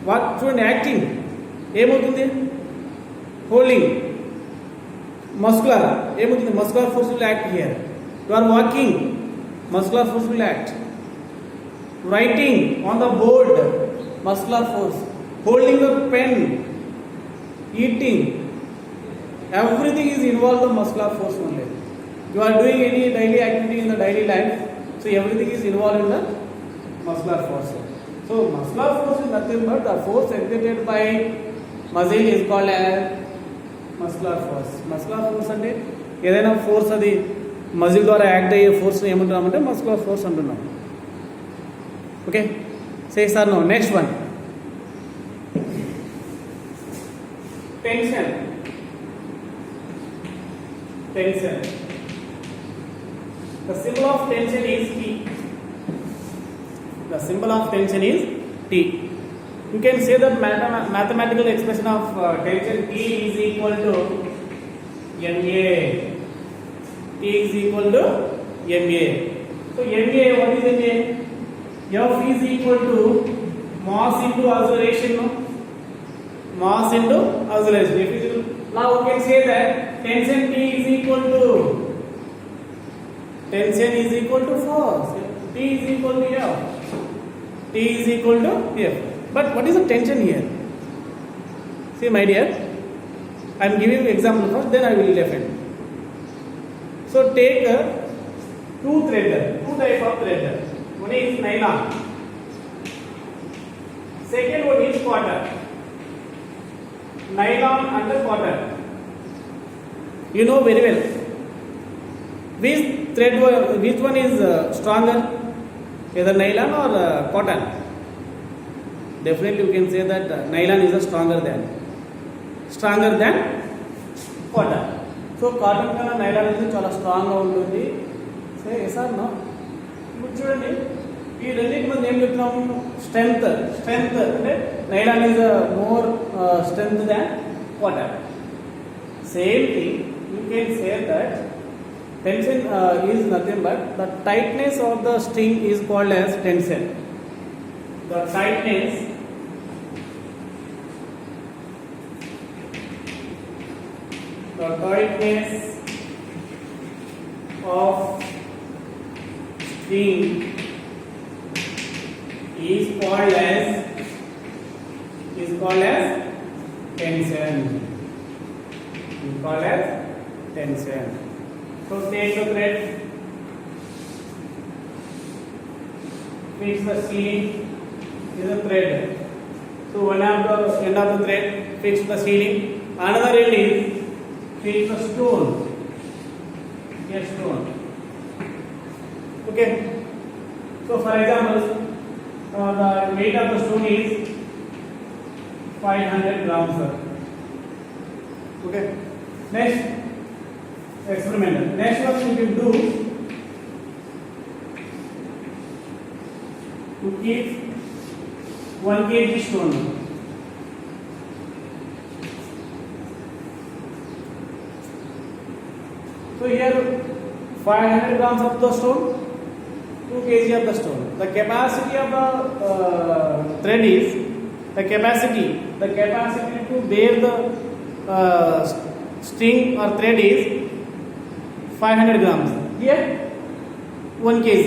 What చూడండి acting ఏమవుతుంది, holding muscular ఏమవుతుంది, muscular force will act here. You are walking, muscular force will act. Writing on the board, muscular force. Holding the pen, eating, everything is involved in muscular force only. You are doing any daily activity in the daily life, so everything is involved in the muscular force. So muscular force is nothing but the force exerted by muscle is called as muscular force. Muscular force అంటే ఏదైనా force అది muscle ద్వారా act అయ్యే ఫోర్స్ని ఏమంటున్నామంటే muscular force అంటున్నాం. Okay, say sir no. Next one, tension. Tension, the symbol of tension is T. The symbol of tension is T. You can say the mathematical expression of tension T is equal to MA. T is equal to MA. So MA, what is MA? F is equal to mass into acceleration. No? Mass into acceleration. If it is, now we can say that tension T is equal to force. T is equal to F. T is equal to F. But what is the tension here? See my dear, I am giving you example first, then I will define. So take two type of thread. One is nylon. Second one is cotton. Nylon and cotton. You know very well. Which one is stronger? Either nylon or cotton. Definitely you can say that nylon is stronger than cotton. So cotton కన్నా nylon అనేది చాలా స్ట్రాంగ్గా ఉంటుంది. So yes or no? ఇప్పుడు చూడండి, ఈ రెండింటి మంది ఏం చెప్తున్నాము, స్ట్రెంగ్త్ అంటే nylon is more strength than cotton. Same thing you can say that tension is nothing but the tightness of the string is called as tension. The tightness of string is called as tension. So take the thread, fix the ceiling is a thread. So one of the end of the thread, fix the ceiling. Another end is fix the stone. Yes, stone. Okay. So for example, the weight of the stone is 500 grams. Okay. Next experiment. Next one you can do to keep 1 kg stone. So here 500 grams of the stone, 2 kg of the stone. The capacity of the thread is the capacity to bear the string or thread is 500 grams. Here 1 kg.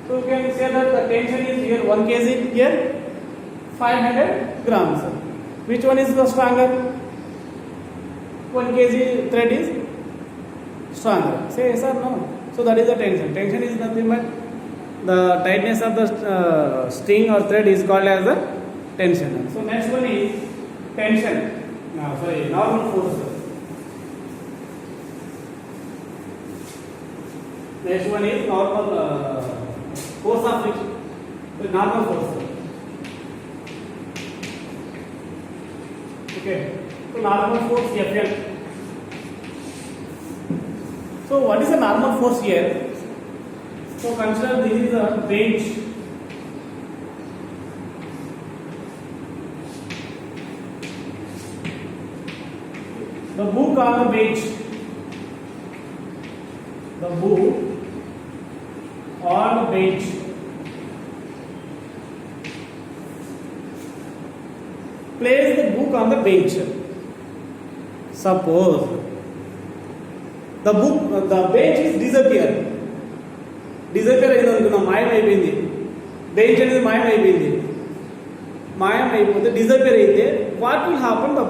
So you can say that the tension is here 1 kg, here 500 grams. Which one is the stronger? 1 kg thread is stronger. Say yes or no? So that is the tension. Tension is nothing but the tightness of the string or thread is called as the tension. So next one is tension. Normal force. Next one is normal force of friction. Normal force. Okay. So normal force Fl. So what is the normal force here? So consider this is a bench. The book on the bench. The book on the bench. place the book on the bench. Suppose the bench is disappeared. Disappear అయింది అనుకున్నాం, మాయం అయిపోయింది. Bench అనేది మాయం అయిపోయింది. మాయం అయిపోతే disappear అయితే what will happen? The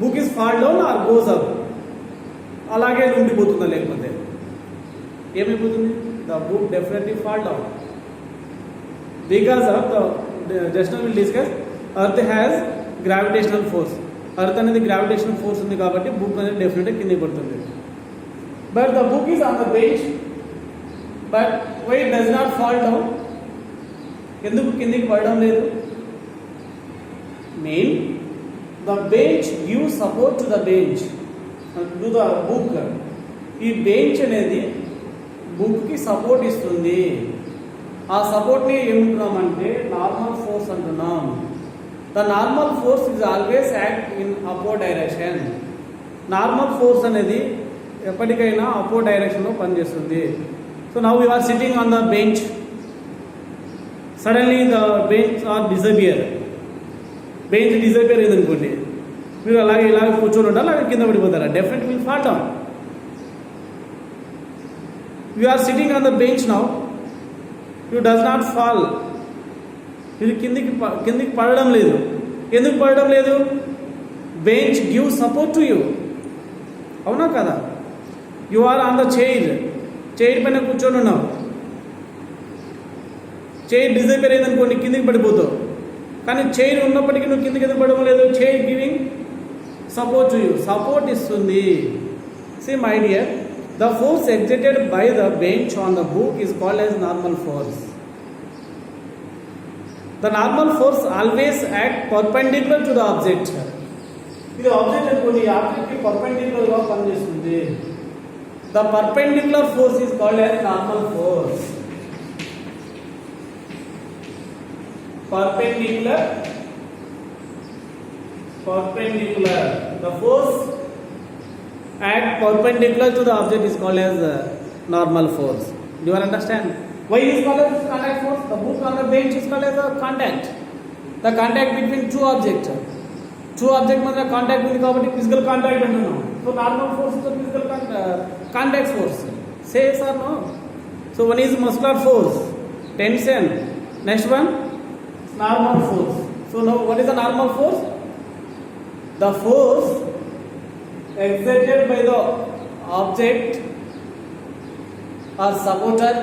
book is fall down are goes up. అలాగే ఉండిపోతుందా? లేకపోతే ఏమైపోతుంది? The book definitely fall down because of the just now will discuss earth has gravitational force. Earth అనేది గ్రావిటేషనల్ ఫోర్స్ ఉంది కాబట్టి book అనేది డెఫినెట్గా కింద పడుతుంది. But the book is on the bench, but why it does not fall down? ఎందుకు కిందికి పడడం లేదు? Main the bench gives support to the bench, to the book. ఈ బెంచ్ అనేది బుక్ కి సపోర్ట్ ఇస్తుంది. ఆ సపోర్ట్ ని ఏమంటున్నామంటే నార్మల్ ఫోర్స్ అంటున్నాం. The normal force is always act in upward direction. Normal force అనేది ఎప్పటికైనా అపోర్డ్ డైరెక్షన్లో పనిచేస్తుంది. So now you are sitting on the bench, suddenly the bench are disappear. Bench disappear అయింది అనుకోండి, మీరు అలాగే ఇలాగే కూర్చొని ఉంటారు, అలాగే కింద పడిపోతారా? Definite will fall down. You are sitting on the bench now, you does not fall. మీరు కిందికి పడడం లేదు. ఎందుకు పడడం లేదు? Bench give support to you. అవునా కదా? You are on the chair పైన కూర్చొని ఉన్నావు, చైర్ డిజైపేర్ అయిందనుకోండి, కిందికి పడిపోతావు. కానీ చైర్ ఉన్నప్పటికీ నువ్వు కిందికి ఎందుకు పడడం లేదు? Chair giving support to you, support ఇస్తుంది. See my dear, the force exerted by the bench on the book is called as normal force. The normal force always act perpendicular to the object. ఇది object అనుకోండి, ఈ object కి perpendicular గా పనిచేస్తుంది. The perpendicular force is called as normal force. Perpendicular. The force act perpendicular to the object is called as normal force. Do you understand? Why is called as contact force? The book on the bench is called as a contact. The contact between two objects. Two objects మధ్య contact ఉంది కాబట్టి physical contact అంటున్నాం. So normal force is physical contact force. Say yes or no? So one is muscular force, tension. Next one, normal force. So now what is the normal force? The force exerted by the object or supporter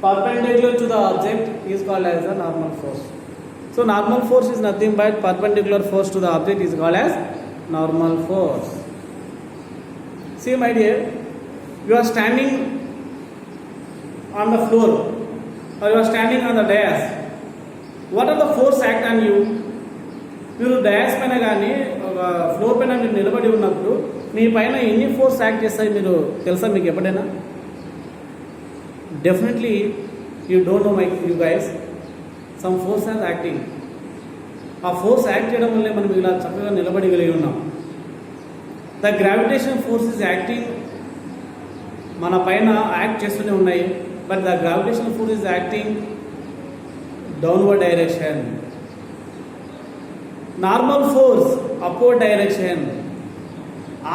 perpendicular to the object is called as a normal force. So normal force is nothing but perpendicular force to the object is called as normal force. See my dear, you are standing on the floor or you are standing on the dais. What are the force act on you? మీరు dais పైన కానీ ఒక floor పైన మీరు నిలబడి ఉన్నప్పుడు మీ పైన ఎన్ని ఫోర్స్ యాక్ట్ చేస్తాయి మీరు తెలుసా మీకు ఎప్పుడైనా? Definitely you don't know you guys, some force are acting. ఆ ఫోర్స్ యాక్ట్ చేయడం వల్లే మనం ఇలా చక్కగా నిలబడగలిగి ఉన్నాం. The gravitation force is acting, మన పైన యాక్ట్ చేస్తూనే ఉన్నాయి. But the gravitation force is acting downward direction. Normal force upward direction.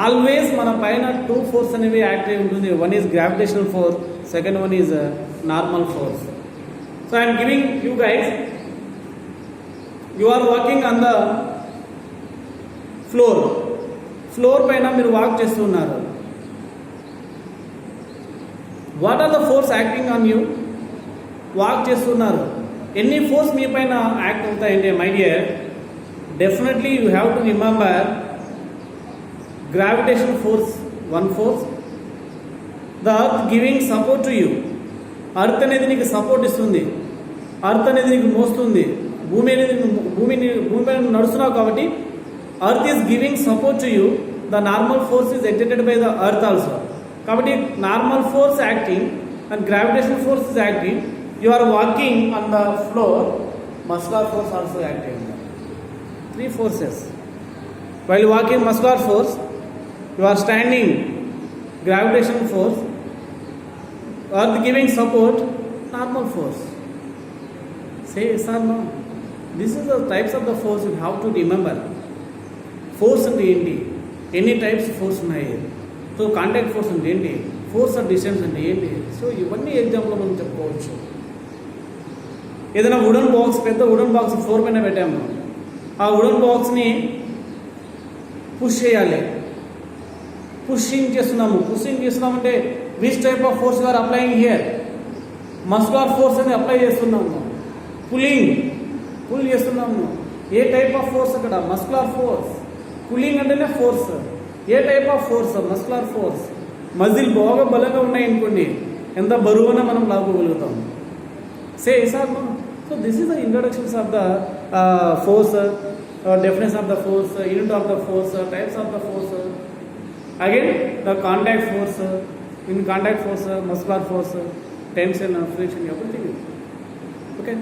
Always మన పైన టూ ఫోర్స్ అనేవి యాక్ట్ అయి ఉంటుంది. One is gravitational force, second one is normal force. So I'm giving you guys, you are walking on the floor పైన మీరు walk చేస్తున్నారు. What are the force acting on you? Walk చేస్తున్నారు. ఎన్ని force మీ పైన act అవుతాయంటే my dear, definitely you have to remember gravitation force one force, the earth giving support to you. Earth అనేది నీకు సపోర్ట్ ఇస్తుంది, అర్త్ అనేది నీకు మోస్తుంది. భూమి పైన నడుస్తున్నావు కాబట్టి earth is giving support to you. The normal force is exerted by the earth also. కాబట్టి normal force acting and gravitation force is acting. You are walking on the floor, muscular force also acting. Three forces. While walking, muscular force, you are standing, gravitational force, earth giving support, normal force. Say yes or no? This is the types of the force you have to remember. Force అంటే ఏంటి, ఎన్ని types force ఉన్నాయి, so contact force అంటే ఏంటి, force of distance అంటే ఏంటి, so ఇవన్నీ ఎగ్జాంపుల్లో మనం చెప్పుకోవచ్చు. ఏదైనా వుడెన్ బాక్స్, పెద్ద వుడెన్ బాక్స్ ఫ్లోర్ పైన పెట్టాము, ఆ వుడెన్ బాక్స్ని పుష్ చేయాలి, పుషింగ్ చేస్తున్నామంటే which type of force are applying here, muscular force అని అప్లై చేస్తున్నాము. పుల్ చేస్తున్నాము, ఏ టైప్ ఆఫ్ ఫోర్స్ అక్కడ, మస్కులర్ ఫోర్స్. పుల్లింగ్ అంటేనే ఫోర్స్, ఏ type of force, muscular force. Muscle బాగా బలంగా ఉన్నాయనుకోండి, ఎంత బరువున మనం లాగగలుగుతాం. So this is the introductions of the force, definition of the force, unit of the force, types of the force. Again, the contact force, in contact force, muscular force, tension, friction, everything. Okay.